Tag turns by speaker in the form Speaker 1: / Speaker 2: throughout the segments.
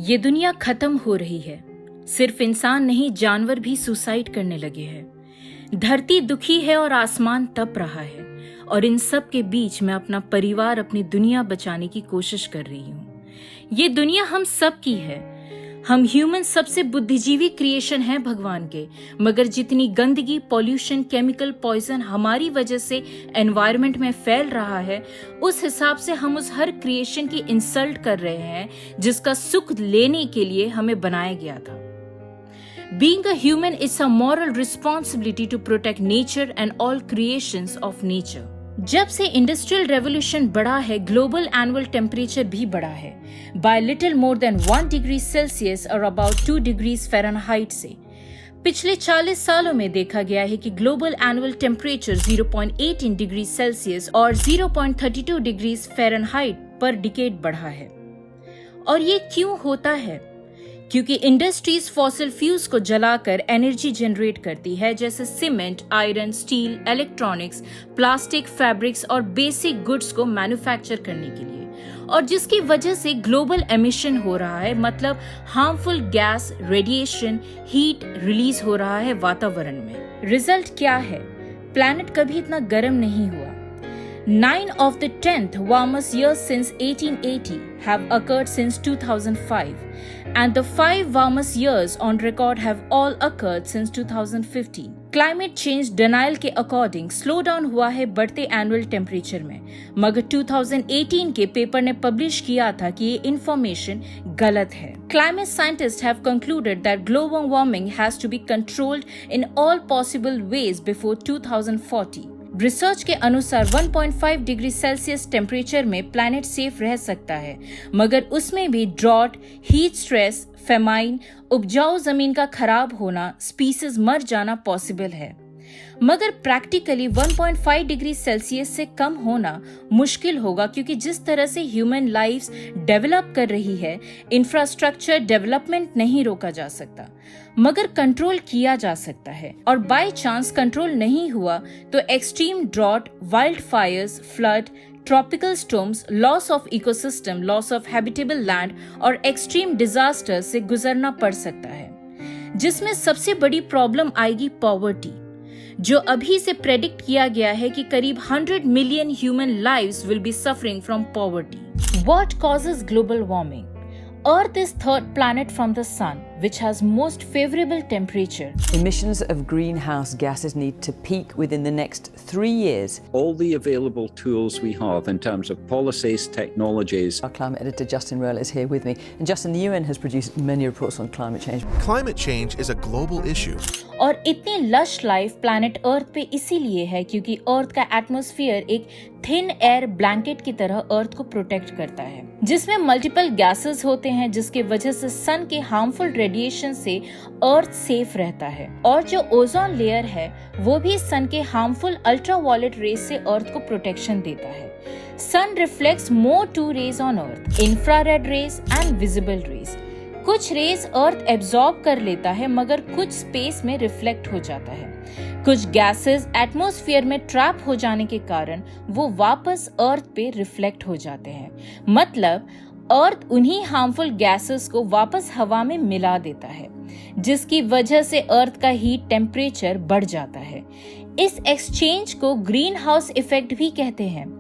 Speaker 1: ये दुनिया खत्म हो रही है। सिर्फ इंसान नहीं, जानवर भी सुसाइड करने लगे हैं। धरती दुखी है और आसमान तप रहा है, और इन सब के बीच मैं अपना परिवार, अपनी दुनिया बचाने की कोशिश कर रही हूँ। ये दुनिया हम सब की है। हम ह्यूमन सबसे बुद्धिजीवी क्रिएशन है भगवान के, मगर जितनी गंदगी, पॉल्यूशन, केमिकल, पॉइजन हमारी वजह से एनवायरनमेंट में फैल रहा है, उस हिसाब से हम उस हर क्रिएशन की इंसल्ट कर रहे हैं जिसका सुख लेने के लिए हमें बनाया गया था। Being a human is a moral responsibility to protect nature and all creations of nature. जब से इंडस्ट्रियल रेवोल्यूशन बढ़ा है, ग्लोबल एनुअल टेम्परेचर भी बढ़ा है bye little more than 1 degree Celsius और अबाउट 2 डिग्रीज फ़ारेनहाइट से। पिछले 40 सालों में देखा गया है कि global annual temperature 0.18 degree Celsius और 0.32 डिग्रीज फ़ारेनहाइट पर डिकेड बढ़ा है। और ये क्यों होता है? क्योंकि इंडस्ट्रीज फॉसिल फ्यूल्स को जलाकर एनर्जी जनरेट करती है, जैसे cement, iron, steel, electronics, plastic, fabrics और बेसिक गुड्स को मैन्युफैक्चर करने के लिए, और जिसकी वजह से ग्लोबल एमिशन हो रहा है, मतलब harmful gas, radiation, heat release हो रहा है वातावरण में। रिजल्ट क्या है? प्लैनेट कभी इतना गर्म नहीं हुआ। 9 of the 10th warmest years since 1880 have occurred since 2005, and the 5 warmest years on record have all occurred since 2015. Climate change denial के अकॉर्डिंग स्लो डाउन हुआ है बढ़ते एनुअल टेम्परेचर में, मगर 2018 के पेपर ने पब्लिश किया था कि ये इंफॉर्मेशन गलत है। Climate scientists have concluded that global warming has to be controlled in all possible ways before 2040. Research के अनुसार 1.5 डिग्री सेल्सियस टेम्परेचर में प्लैनेट सेफ रह सकता है, मगर उसमें भी ड्रॉट, हीट स्ट्रेस, फेमाइन, उपजाऊ जमीन का खराब होना, स्पीसीज मर जाना पॉसिबल है। मगर प्रैक्टिकली 1.5 डिग्री सेल्सियस से कम होना मुश्किल होगा, क्योंकि जिस तरह से ह्यूमन लाइफ्स डेवलप कर रही है, इंफ्रास्ट्रक्चर डेवलपमेंट नहीं रोका जा सकता, मगर कंट्रोल किया जा सकता है। और बाय चांस कंट्रोल नहीं हुआ तो extreme drought, wild fires, flood, tropical storms, loss of ecosystem, loss of habitable land और एक्सट्रीम डिजास्टर से गुजरना पड़ सकता है, जिसमें सबसे बड़ी प्रॉब्लम आएगी पॉवर्टी, जो अभी से प्रेडिक्ट किया गया है कि करीब 100 million human lives will be suffering from poverty. What causes global warming? Earth is third planet from the sun, which has most favorable temperature.
Speaker 2: Emissions of greenhouse gases need to peak within the next 3 years.
Speaker 3: All the available tools we have in terms of policies, technologies.
Speaker 2: Our climate editor Justin Rowell is here with me. And Justin, the UN has produced many reports on climate change.
Speaker 4: Climate change is a global issue.
Speaker 1: और इतनी lush life planet earth पे इसीलिए है क्योंकि अर्थ का atmosphere एक thin air blanket की तरह अर्थ को प्रोटेक्ट करता है, जिसमें मल्टीपल गैसेस होते हैं, जिसके वजह से सन के हार्मफुल रेडिएशन से अर्थ सेफ रहता है। और जो ओजोन लेयर है वो भी सन के हार्मफुल अल्ट्रावायलेट रेज से अर्थ को प्रोटेक्शन देता है। Sun reflects more 2 rays on earth, infrared rays and visible rays. कुछ रेज अर्थ एब्जॉर्ब कर लेता है, मगर कुछ स्पेस में रिफ्लेक्ट हो जाता है। कुछ गैसेस एटमॉस्फेयर में ट्रैप हो जाने के कारण वो वापस अर्थ पे रिफ्लेक्ट हो जाते हैं, मतलब अर्थ उन्हीं हार्मफुल गैसेस को वापस हवा में मिला देता है, जिसकी वजह से अर्थ का हीट टेम्परेचर बढ़ जाता है। इस एक्सचेंज को ग्रीन हाउस इफेक्ट भी कहते हैं।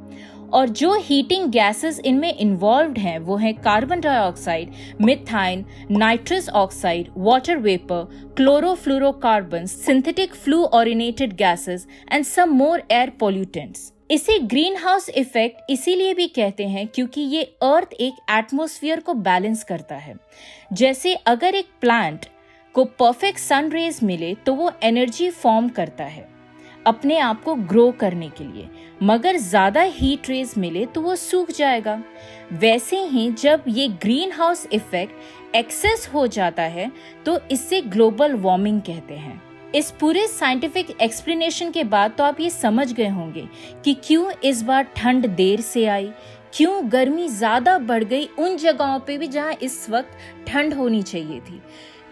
Speaker 1: और जो हीटिंग गैसेस इनमें इन्वॉल्व्ड हैं वो हैं carbon dioxide, methane, nitrous oxide, water vapour, chlorofluorocarbon, synthetic fluorinated gases and some more air pollutants. इसे ग्रीन हाउस इफेक्ट इसीलिए भी कहते हैं क्योंकि ये अर्थ एक एटमॉस्फेयर को बैलेंस करता है। जैसे अगर एक प्लांट को परफेक्ट सन रेज मिले तो वो एनर्जी फॉर्म करता है अपने आप को ग्रो करने के लिए, मगर ज्यादा हीट रेज मिले तो वो सूख जाएगा। वैसे ही जब ये ग्रीन हाउस इफेक्ट एक्सेस हो जाता है तो इससे ग्लोबल वार्मिंग कहते हैं। इस पूरे साइंटिफिक एक्सप्लेनेशन के बाद तो आप ये समझ गए होंगे कि क्यों इस बार ठंड देर से आई, क्यों गर्मी ज्यादा बढ़ गई उन जगहों पे भी जहां इस वक्त ठंड होनी चाहिए थी,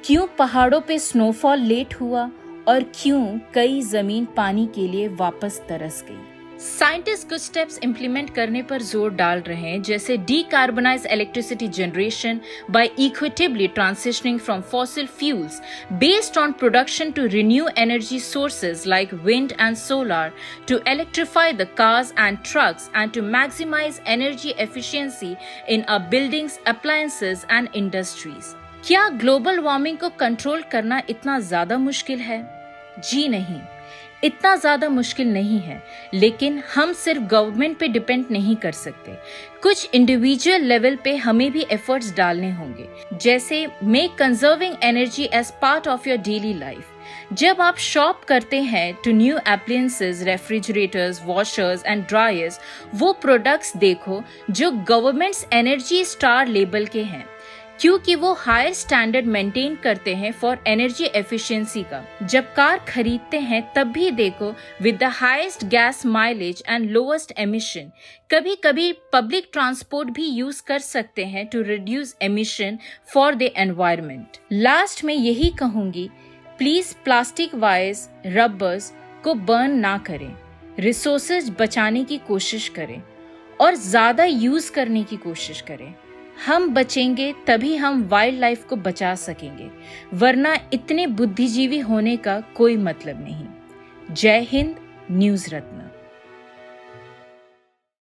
Speaker 1: क्यों पहाड़ों पे स्नोफॉल लेट हुआ और क्यों कई जमीन पानी के लिए वापस तरस गई। साइंटिस्ट कुछ स्टेप्स इंप्लीमेंट करने पर जोर डाल रहे हैं, जैसे decarbonise electricity generation by equitably transitioning from fossil fuels based on production to renew energy sources like wind and solar, to electrify the cars and trucks and to maximise energy efficiency in our buildings, appliances and industries. क्या global warming को control करना इतना ज्यादा मुश्किल है? जी नहीं, इतना ज्यादा मुश्किल नहीं है, लेकिन हम सिर्फ गवर्नमेंट पे डिपेंड नहीं कर सकते। कुछ इंडिविजुअल लेवल पे हमें भी एफर्ट्स डालने होंगे, जैसे make conserving energy as part of your daily life. जब आप शॉप करते हैं to new appliances, refrigerators, washers and dryers, वो प्रोडक्ट्स देखो जो गवर्नमेंट्स एनर्जी स्टार लेबल के हैं, क्योंकि वो हायर स्टैंडर्ड मेंटेन करते हैं फॉर एनर्जी एफिशिएंसी का। जब कार खरीदते हैं तब भी देखो with the highest gas mileage and lowest emission. कभी कभी पब्लिक ट्रांसपोर्ट भी यूज कर सकते हैं to reduce emission for the environment. Last में यही कहूंगी, प्लीज प्लास्टिक वायर्स, रबर्स को बर्न ना करें, रिसोर्सेज बचाने की कोशिश करें और ज्यादा यूज करने की कोशिश करें। हम बचेंगे तभी हम वाइल्ड लाइफ को बचा सकेंगे, वरना इतने बुद्धिजीवी होने का कोई मतलब नहीं। जय हिंद, न्यूज रत्न।